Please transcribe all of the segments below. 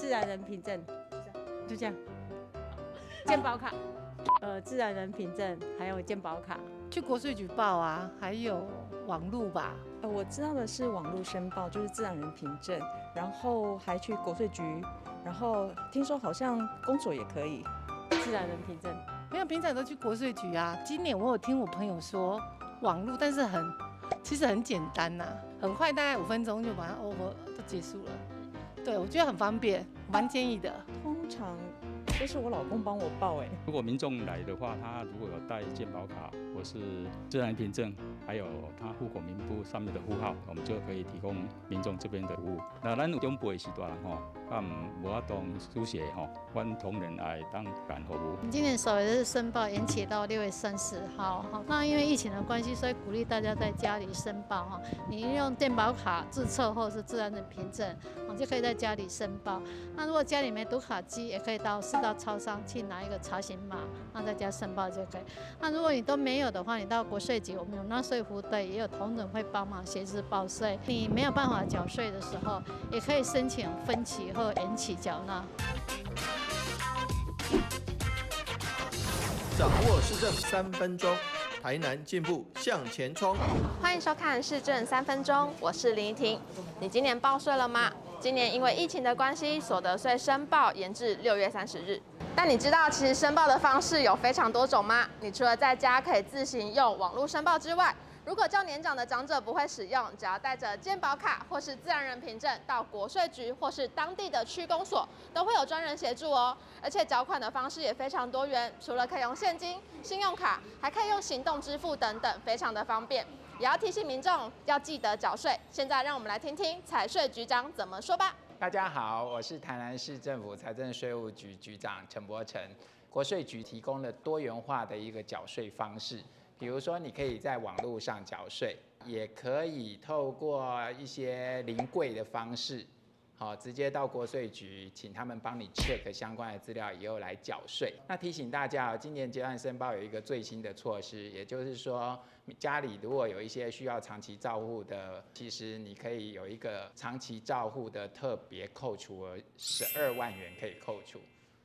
自然人凭证，就这样。健保卡，自然人凭证，还有健保卡。去国税局报啊，还有网路吧。我知道的是网络申报，就是自然人凭证，然后还去国税局，然后听说好像公所也可以。自然人凭证，没有，平常都去国税局啊。今年我有听我朋友说网路，但是其实很简单呐、很快，大概5分钟就把它都结束了。对，我觉得很方便，蛮建议的。通常都是我老公帮我报如果民众来的话，他如果有带健保卡或是自然人凭证，还有他户口名簿上面的户号，我们就可以提供民众这边的服务。那咱有中部的时段吼，无法当书写吼，阮同仁来当干服务。今年首日申报延期到6月30号，那因为疫情的关系，所以鼓励大家在家里申报哈。你用健保卡自测或者是自然人凭证，就可以在家里申报。那如果家里没读卡机，也可以到4大超商去拿一个查询码，那在家申报就可以。那如果你都没有的话，你到国税局，我们有纳税服队，也有同仁会帮忙协助报税。你没有办法缴税的时候，也可以申请分期或延期缴纳。掌握市政3分钟，台南进步向前冲。欢迎收看市政3分钟，我是林怡婷。你今年报税了吗？今年因为疫情的关系，所得税申报延至6月30日。但你知道其实申报的方式有非常多种吗？你除了在家可以自行用网络申报之外，如果较年长的长者不会使用，只要带着健保卡或是自然人凭证到国税局或是当地的区公所，都会有专人协助哦。而且缴款的方式也非常多元，除了可以用现金、信用卡，还可以用行动支付等等，非常的方便。也要提醒民众要记得缴税。现在让我们来听听财税局长怎么说吧。大家好，我是台南市政府财政税务局局长陈柏成。国税局提供了多元化的一个缴税方式。比如说，你可以在网络上缴税，也可以透过一些临柜的方式，直接到国税局，请他们帮你 check 相关的资料以后来缴税。那提醒大家，今年结案申报有一个最新的措施，也就是说，家里如果有一些需要长期照护的，其实你可以有一个长期照护的特别扣除额12万元可以扣除。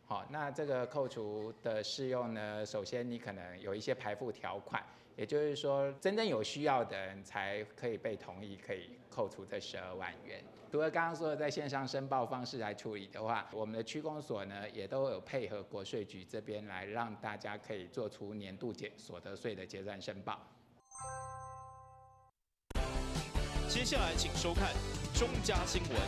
好，那这个扣除的适用呢，首先你可能有一些排付条款，也就是说，真正有需要的人才可以被同意，可以扣除这12万元。除了刚刚说的在线上申报方式来处理的话，我们的区公所呢也都有配合国税局这边来让大家可以做出年度所得税的结算申报。接下来请收看中嘉新闻。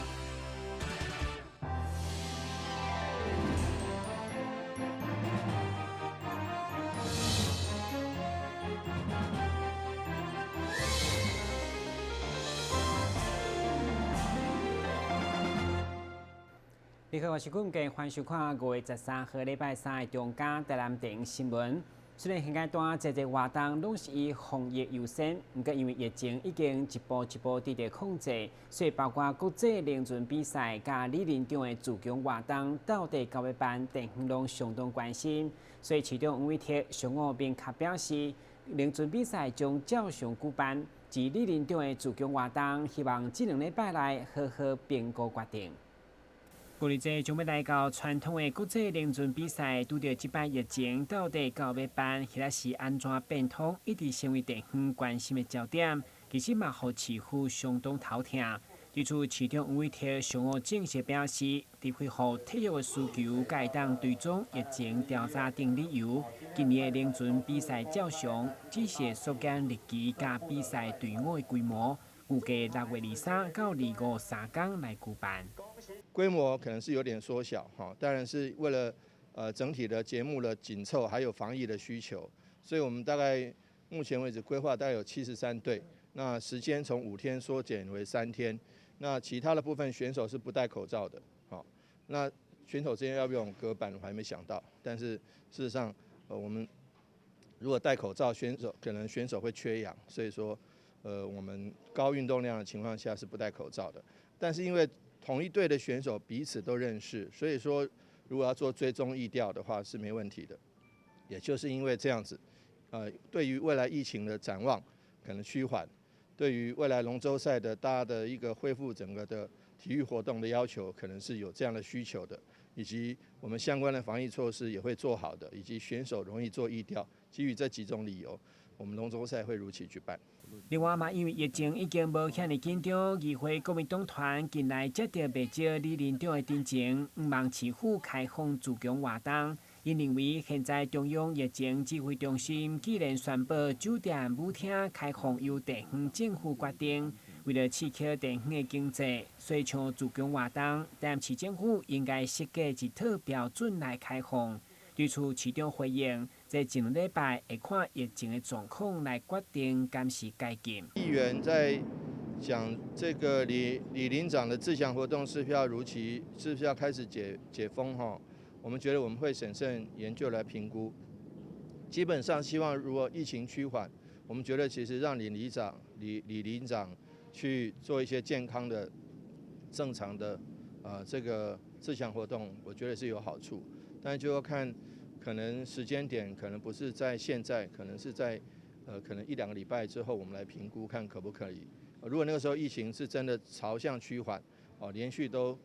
你好，我是顾家，欢迎收看5月13号礼拜3的中嘉台南电影新闻。虽然现阶段这活动拢是以防疫优先，不过因为疫情已经一步一步伫咧控制，所以包括国际联巡比赛甲理论场的自强活动，到底到尾办地方拢相当关心。所以市长黄伟哲上午明确表示，联巡比赛将照常举办，至理论场的自强活动，希望这2礼拜内好好评估决定。国际这将要来到传统的国际联巡比赛，拄到这摆疫情，到底到尾办，或者是安怎变通，一直成为地方关心的焦点。其实嘛，互市府相当头疼。对此，市长黄伟哲上午正式表示，在配合体育的需求，该当追踪疫情调查等理由，今年的联巡比赛照常，只是缩减日期加比赛队伍的规模，预计6月23到2、5、3天来举办。规模可能是有点缩小，当然是为了整体的节目的紧凑，还有防疫的需求，所以我们大概目前为止规划大概有73队，那时间从5天缩减为3天，那其他的部分选手是不戴口罩的，那选手之间要不要用隔板我还没想到，但是事实上我们如果戴口罩，选手会缺氧，所以说我们高运动量的情况下是不戴口罩的，但是因为同一队的选手彼此都认识，所以说如果要做追踪疫调的话是没问题的。也就是因为这样子，对于未来疫情的展望可能趋缓，对于未来龙舟赛的大家的一个恢复整个的体育活动的要求可能是有这样的需求的，以及我们相关的防疫措施也会做好的，以及选手容易做疫调，基于这几种理由，我们龙舟赛会如期举办。另外嘛，因为疫情已经无遐尼紧张，议会国民党团近来接到不少李林长的陈情，毋望市府开放自强活动。因认为现在中央疫情指挥中心既然宣布酒店、舞厅开放由地方政府决定，为了刺激地方的经济，所像自强活动，但市政府应该设计一套标准来开放。对此，市长回应，在前2礼拜会看疫情的状况来决定敢是解禁。议员在讲这个李林长的自强活动是不是要如期，是不是要开始解封哈？我们觉得我们会审慎研究来评估。基本上希望如果疫情趋缓，我们觉得其实让李林长去做一些健康的、正常的这个自强活动，我觉得是有好处。但就要看，可能时间点可能不是在现在，可能是在可能1、2个礼拜之后，我们来评估看可不可以。如果那个时候疫情是真的朝向趋缓，连续都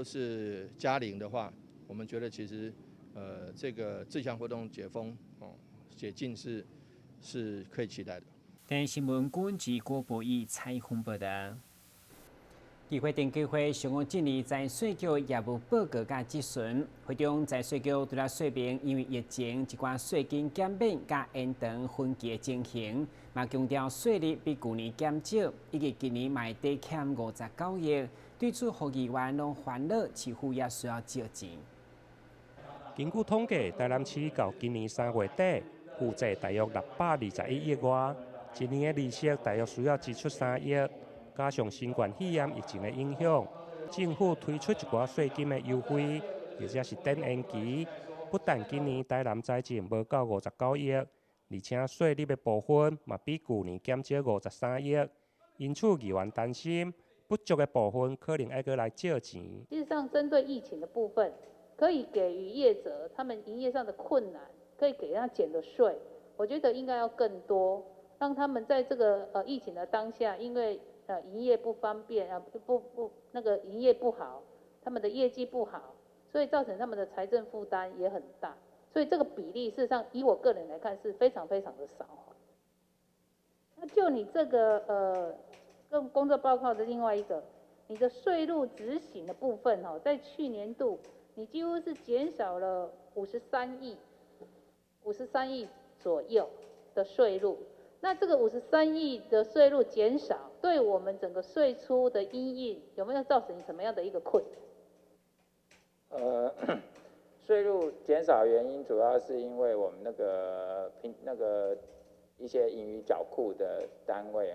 是加0的话，我们觉得其实这个自强活动解封解禁是可以期待的。但新闻官及郭博义采访报道。议会定期会上午今日在税局业务报告甲质询，会中在税局除了说明因为疫情一寡税金减免甲延长分期进行，嘛强调税率比去年减少，以及今年卖低欠59亿。对此，各议员拢烦恼，似乎也需要借钱。根据统计，台南市到今年3月底负债大约621亿外，今年的利息大约需要支出3亿。加上新冠肺炎疫情的影响，政府推出一寡税金的优惠，或者是等延期。不但今年台南财政无到59亿，而且税率的部分嘛比去年减少53亿。因此，议员担心不足的部分可能要搁来借钱。事实上，针对疫情的部分，可以给予业者他们营业上的困难，可以给他减的税，我觉得应该要更多，让他们在这个疫情的当下，因为营业不方便那个营业不好，他们的业绩不好，所以造成他们的财政负担也很大。所以这个比例，事实上以我个人来看是非常非常的少。那就你这个工作报告的另外一个，你的税入执行的部分在去年度你几乎是减少了53亿左右的税入。那这个53亿的税入减少，对我们整个税出的因应有没有造成什么样的一个困难？税入减少原因主要是因为我们那个一些盈余缴库的单位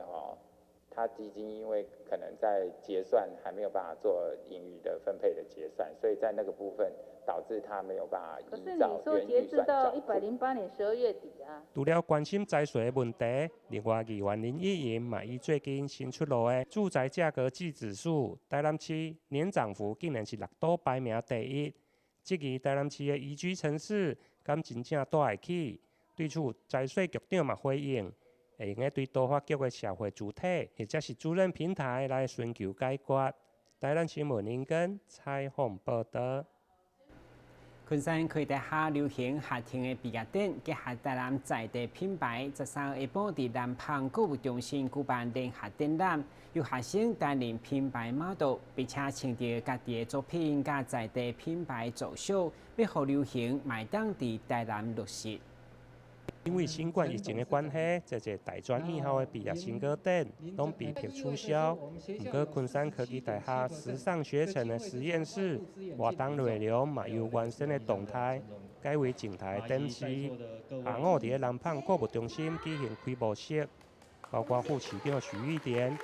它基金因为可能在结算还没有办法做盈余的分配的结算，所以在那个部分导致它没有办法依照原预算缴库。可是你说截至到108年12月底啊。除了关心财税的问题，另外议员林依莹嘛以最近新出炉的住宅价格季指数，台南市年涨幅竟然是6都排名第1。这期台南市的宜居城市，敢真正带会起？对此，财税局长嘛回应，会用对都发局的社会主体或者是主任平台来寻求解决。台南新闻林根采访报道。昆山科技大厦流行夏天的毕业展，结合台南在地品牌，13下晡伫南旁购物中心举办联合展览，由学生担任品牌 model， 并且穿着家己的作品，甲在地品牌作秀，要互流行卖当伫台南落实。因为新冠疫情的关系，这个大专以后的毕业成果展拢被迫取消。不过，昆山科技大厦时尚学程的实验室活动内容嘛由原先的动态改为静态展示。下午伫南胖购物中心举行开幕式，包括副市长许玉田、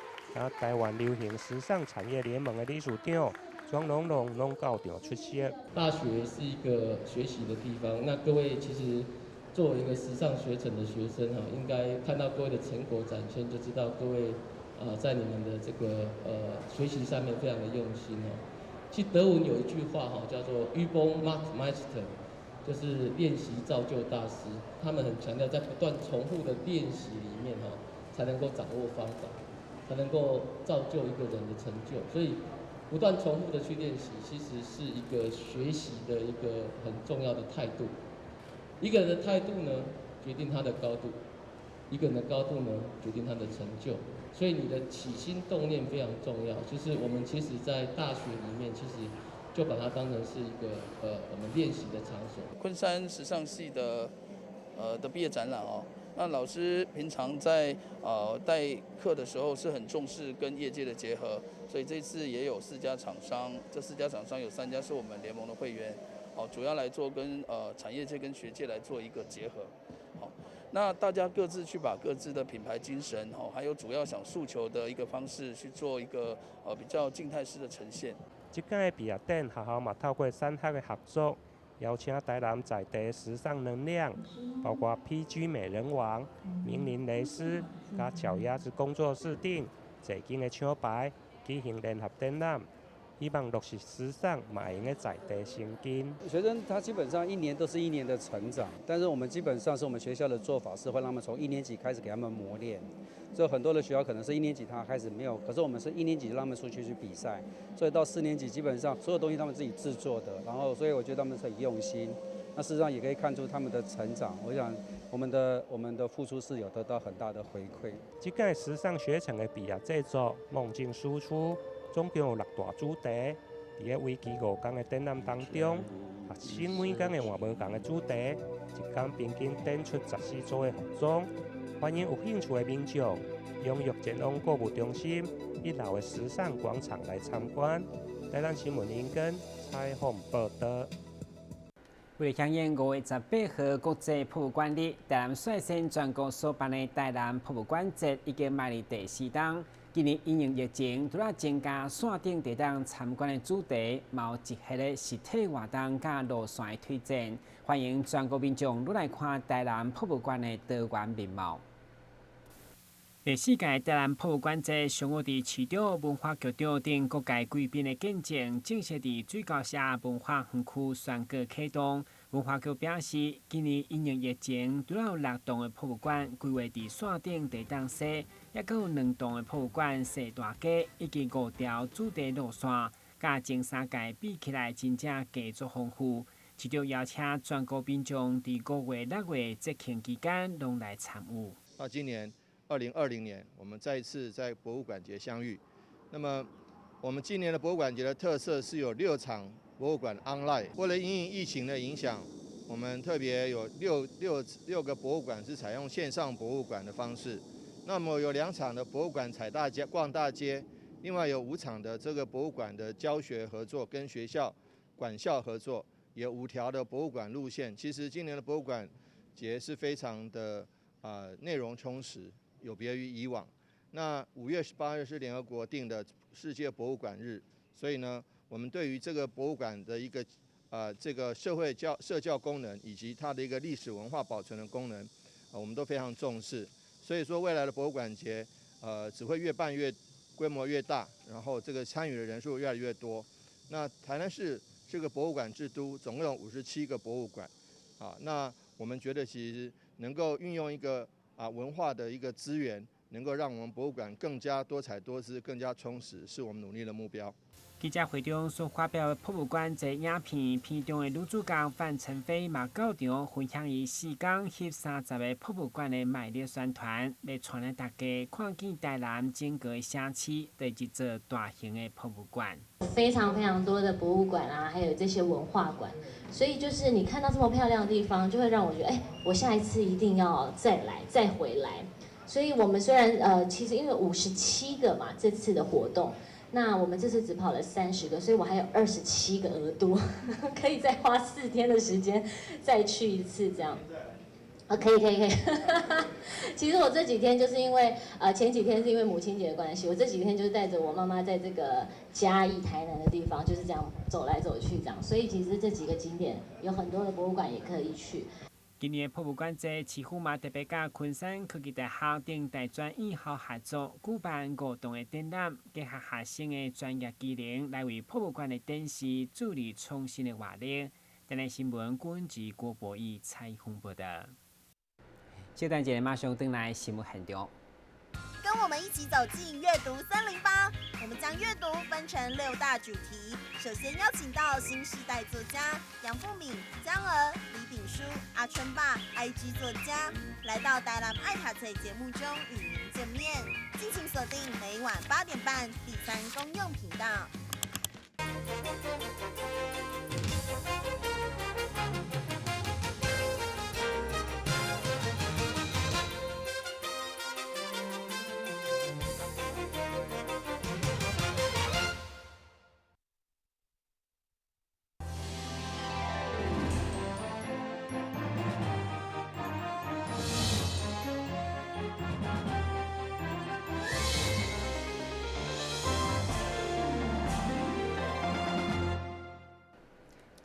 台湾流行时尚产业联盟的理事长庄龙龙拢到场出席。大学是一个学习的地方，那各位其实。作为一个时尚学程的学生应该看到各位的成果展现，就知道各位在你们的这个学习上面非常的用心其实德文有一句话叫做 Übung macht Meister， 就是练习造就大师。他们很强调在不断重复的练习里面才能够掌握方法，才能够造就一个人的成就。所以不断重复的去练习，其实是一个学习的一个很重要的态度。一个人的态度呢，决定他的高度；一个人的高度呢，决定他的成就。所以你的起心动念非常重要。就是我们其实在大学里面，其实就把它当成是一个我们练习的场所。昆山时尚系的毕业展览哦。那老师平常在带课的时候是很重视跟业界的结合，所以这次也有4家厂商，这4家厂商有3家是我们联盟的会员，主要来做跟产业界跟学界来做一个结合，那大家各自去把各自的品牌精神，还有主要想诉求的一个方式去做一个比较静态式的呈现。这届的毕业展，学校嘛透过产学的合作。邀请台南在地时尚能量，包括 PG 美人王、明林蕾丝、甲脚丫子工作室等侪间的厂牌举行联合展览，希望落实时尚嘛会用个在地生根。学生他基本上1年都是1年的成长，但是我们基本上是我们学校的做法是会让他们从1年级开始给他们磨练。所以很多的学校可能是1年级他开始没有，可是我们是1年级就让他们出去比赛，所以到4年级基本上所有东西他们自己制作的，然后所以我觉得他们是很用心。那事实上也可以看出他们的成长，我想我们的付出是有得到很大的回馈。这届时尚学程的毕业制作梦境输出，总共有6大主题。伫个为期5天的展览当中，学生每天会换无同的主题，一天平均展出14组的服装。欢迎有兴趣的民众踊跃前往购物中心1楼的时尚广场来参观。台南新闻林根采访报道。为了响应5月18号国际博物馆日，台南率先全国所办的台南博物馆节已经迈入第4档。今年因应疫情，除了增加线顶地当参观的主题，也有一系列实体活动甲路线的推荐，欢迎全国民众都来看台南博物馆的多元面貌。第4届台南博物馆节上午伫市长、文化局长等各界贵宾的见证，正式伫水高社文化园区宣告启动。文化局表示，今年因应疫情，除了有6栋的博物馆规划伫线顶地当设，也阁有2栋的博物馆设大街，以及5条主题路线，甲前3届比起来，真正加足丰富。市长邀请全国民众伫5月、6月节庆期间拢来参与。今年2020年，我们再一次在博物馆节相遇。那么，我们今年的博物馆节的特色是有6场博物馆 online。为了因应疫情的影响，我们特别有六个博物馆是采用线上博物馆的方式。那么有2场的博物馆踩大街、逛大街，另外有5场的这个博物馆的教学合作，跟学校、管校合作，有5条的博物馆路线。其实今年的博物馆节是非常的内容充实。有别于以往，那5月18日是联合国定的世界博物馆日，所以呢，我们对于这个博物馆的一个这个社教功能以及它的一个历史文化保存的功能，我们都非常重视。所以说，未来的博物馆节只会越办越规模越大，然后这个参与的人数越来越多。那台南市这个博物馆之都，总共有57个博物馆，那我们觉得其实能够运用一个文化的一个资源，能够让我们博物馆更加多彩多姿、更加充实，是我们努力的目标。记者会中所发表的博物馆节影片，片中的女主角范晨飞嘛到场分享伊4天翕30个博物馆的卖力宣传，要带领大家看见台南整个城市的一座大型的博物馆。非常非常多的博物馆啊，还有这些文化馆，所以就是你看到这么漂亮的地方，就会让我觉得，我下一次一定要再回来。所以我们虽然其实因为57个嘛，这次的活动。那我们这次只跑了30个，所以我还有27个额度，可以再花4天的时间再去一次这样。可以。其实我这几天就是因为前几天是因为母亲节的关系，我这几天就是带着我妈妈在这个嘉义、台南的地方，就是这样走来走去这样。所以其实这几个景点有很多的博物馆也可以去。今年的博物馆节，市府嘛特别甲昆山科技大学等大专院校合作，举办5栋的展览，结合学生的专业技能，来为博物馆的展示助力创新的活力。台南新闻管及郭博义采访报道。小段节马上转来新闻现场。跟我们一起走进阅读森林吧！我们将阅读分成6大主题。首先邀请到新时代作家杨富敏、江儿、李炳书、阿春爸、IG 作家，来到台南爱读册节目中与您见面。敬请锁定每晚8点半第3公用频道。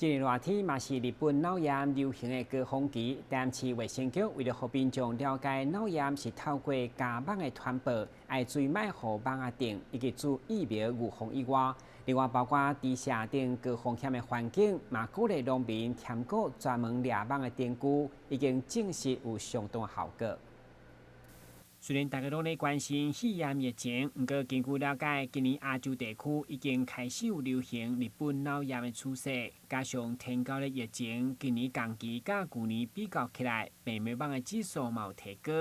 今日热天嘛是日本脑炎流行的高峰期，但市卫生局为了让民众了解脑炎是透过家蚊的传播，爱注意卖互蚊仔叮以及注疫苗预防以外，另外包括地下等高风险的环境，嘛鼓励农民添购专门猎蚊的电具，已经证实有相当效果。虽然大家拢在关心肺炎疫情，不过根据了解，今年亚洲地区已经开始有流行日本脑炎的趋势，加上天高的疫情，今年同期甲去年比较起来，病媒蚊的指数嘛有提高，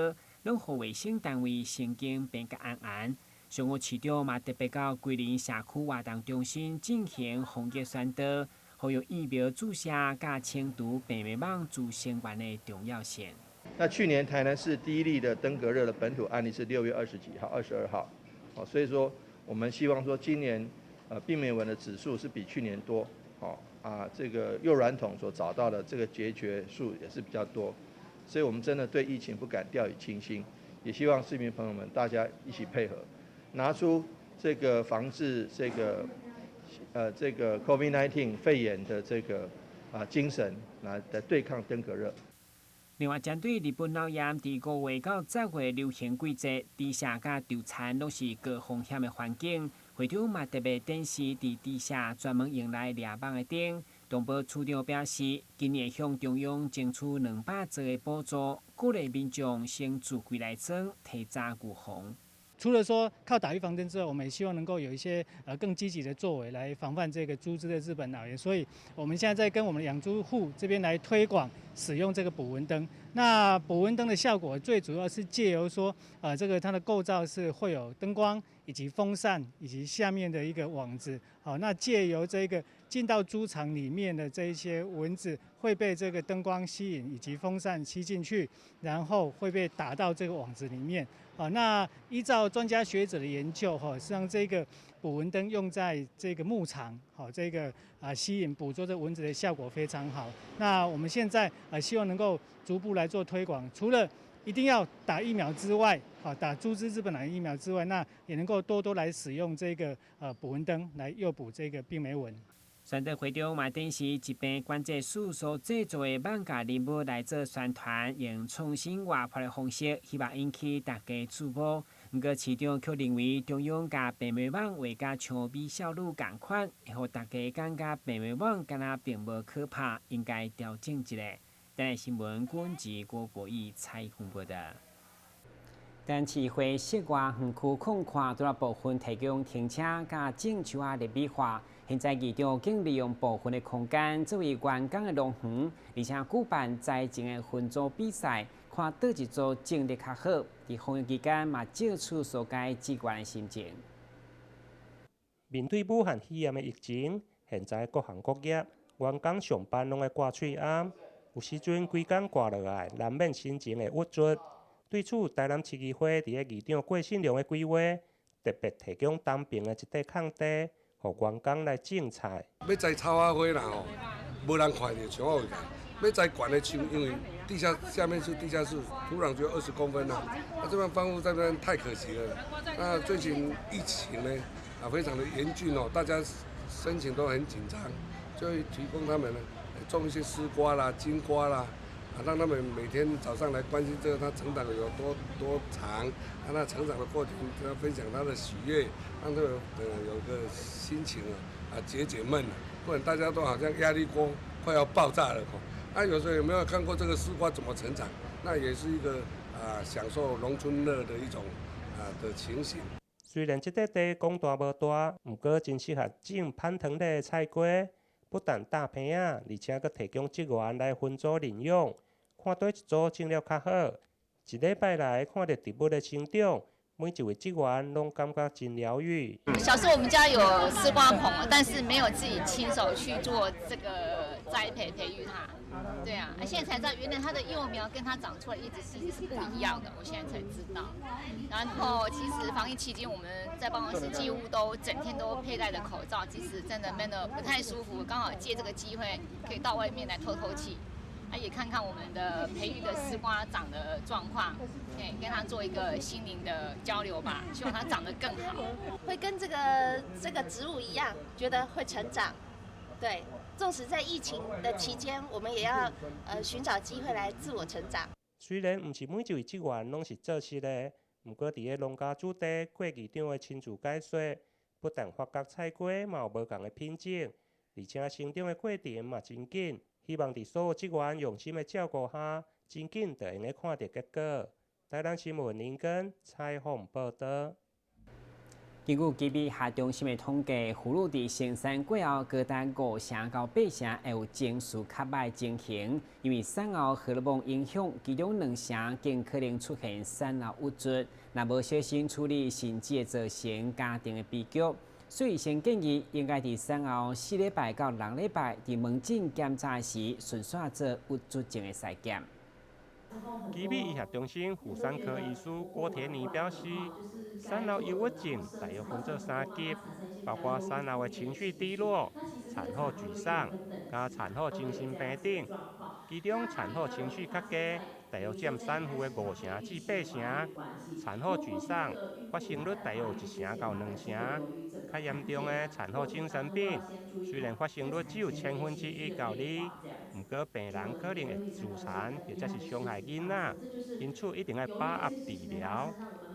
拢互卫生单位神经变甲安。上午市长嘛特别到桂林社区活动中心进行防疫宣导，呼吁疫苗注射甲清除病媒蚊自身源的重要性。那去年台南市第一例的登革热的本土案例是6月20几号、22号，所以说我们希望说今年病媒蚊的指数是比去年多，这个幼软筒所找到的这个结节数也是比较多，所以我们真的对疫情不敢掉以轻心，也希望市民朋友们大家一起配合，拿出这个防治这个COVID-19 肺炎的这个精神来对抗登革热。另外，针对日本脑炎伫5月到10月流行季节，地下甲稻田拢是高风险的环境。会长嘛特别展示伫地下专门用来猎蚊的灯。动保处长表示，今年向中央争取200座的补助，鼓励民众先自规来装，提早预防。除了说靠打预防针之外，我们也希望能够有一些更积极的作为来防范这个猪只的日本脑炎。所以我们现在在跟我们的养猪户这边来推广使用这个捕蚊灯。那捕蚊灯的效果最主要是借由说，这个它的构造是会有灯光以及风扇以及下面的一个网子。好，那借由这个进到猪场里面的这一些蚊子会被这个灯光吸引以及风扇吸进去，然后会被打到这个网子里面。那依照专家学者的研究，实际上这个捕蚊灯用在这个牧场，这个吸引捕捉这蚊子的效果非常好。那我们现在希望能够逐步来做推广，除了一定要打疫苗之外，打猪只日本脑炎疫苗之外，那也能够多多来使用这个捕蚊灯来诱捕这个病媒蚊。宣导会中嘛，展示疾病管制署所制作的网架人物来做宣传，用创新活泼的方式，希望引起大家注目。不过市长却认为，中央甲病媒蚊画甲像美少女同款，会互大家感觉病媒蚊敢若并无可怕，应该调整一下。台新闻管制郭国义采访报道。但市会室外园区空旷，除了部分提供停车甲种树啊立美化。现在议长竟利用部分的空间作为员工的农园，而且举办在前的分组比赛，看倒一组种得较好。在防疫期间，嘛借出所该职员的心情。面对武汉肺炎的疫情，现在各行各业员工上班拢爱挂喙暗，有时阵规工挂落来，难免心情会郁卒。对此，台南市议会伫个议长郭信良的规划，特别提供东边的一块空地。互员工来种菜，要栽草仔花啦吼，无人看到上好个。要栽悬的树，因为下面是地下室，土壤只有20公分啦。那这边放入这边太可惜了。那最近疫情呢，非常的严峻哦，大家申请都很紧张，就会提供他们呢种一些丝瓜啦、金瓜啦。让他们每天早上来关心这个它成长有多长，让它成长的过程，跟他分享他的喜悦，让他有个心情解闷了，不然大家都好像压力锅快要爆炸了有时候有没有看过这个丝瓜怎么成长？那也是一个享受农村乐的一种的情形。虽然这块地讲大无大，不过真适合种攀藤类的菜瓜，不但大片啊，而且佫提供职员来分组领用，看对一组种了较好。一礼拜来看到植物的成长，每一位职员拢感觉真疗愈。小时候我们家有丝瓜棚，但是没有自己亲手去做这个栽培培育它。对啊，现在才知道原来它的幼苗跟它长出来叶子其实是不一样的，我现在才知道。然后其实防疫期间我们在办公室几乎都整天都佩戴着口罩，其实真的闷得不太舒服。刚好借这个机会可以到外面来透透气。也看看我们的培育的丝瓜长的状况，跟它做一个心灵的交流吧，希望它长得更好。会跟这个植物一样，觉得会成长。对，纵使在疫情的期间，我们也要寻找机会来自我成长。虽然不是每一位职员拢是做事的，不过伫个农家主地过期长的亲自解说，不但发觉菜瓜嘛有无同的品种，而且生长的过程嘛真紧。希望伫所有职员用心的照顾下，真紧就会看到结果。台南新闻林根采访报道。根据基比下中心的统计，妇女伫生产过后，高达5成到8成会有情绪较歹情形，因为产后荷尔蒙影响，其中2成更可能出现产后抑郁，若无小心处理，甚至会造成家庭的悲剧。所以，先建议应该伫产后4礼拜到6礼拜伫门诊检查时，顺续做抑郁症的筛检。基比医学中心妇产科医师郭田妮表示，产后忧郁症大约分做3级，包括产后的情绪低落、产后沮丧、加产后精神病等。其中产后情绪较低，大约占产妇的5成至8成；产后沮丧发生率大约有1成到2成。较严重的产后精神病，虽然发生率只有1/1000到2%，不过病人可能会自残或者是伤害囡仔，因此一定要把握治疗。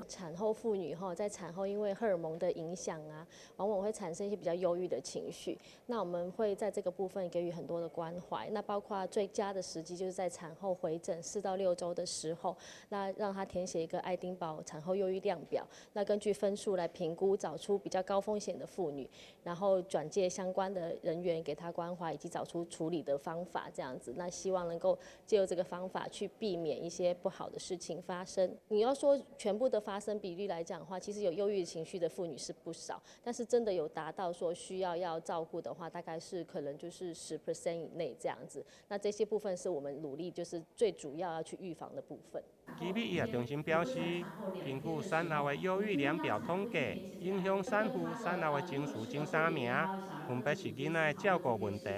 产后妇女在产后因为荷尔蒙的影响啊，往往会产生一些比较忧郁的情绪。那我们会在这个部分给予很多的关怀，那包括最佳的时机就是在产后回诊4到6周的时候，那让她填写一个爱丁堡产后忧郁量表，那根据分数来评估，找出比较高风险的妇女，然后转介相关的人员给她关怀，以及找出处理的方法，这样子。那希望能够借由这个方法去避免一些不好的事情发生。你要说全部的发生比率来讲的话，其实有忧郁情绪的妇女是不少，但是真的有达到说需要照顾的话，大概是可能就是10% 以内这样子。那这些部分是我们努力就是最主要要去预防的部分。基比医学中心表示，根据产后的忧郁量表统计，影响产妇产后的情绪前3名，分别是囡仔的照顾问题、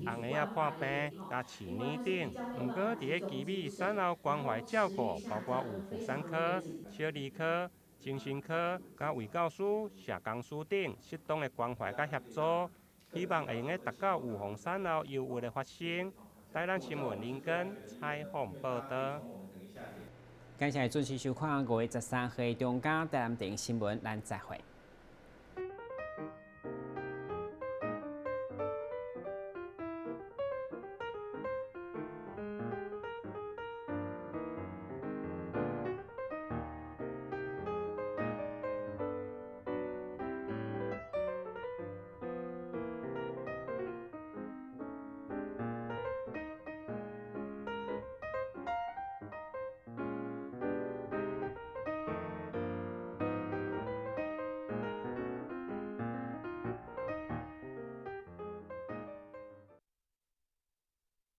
红孩仔破病、加饲奶等。不过，伫个基比产后关怀照顾，包括有妇产科、小儿科、精神科、加卫教师、社工师等适当的关怀甲协助，希望会用个达到预防产后忧郁的发生。台南新闻林根采访报道。感谢准时收看5月13号的中嘉台南电视新闻，咱再会。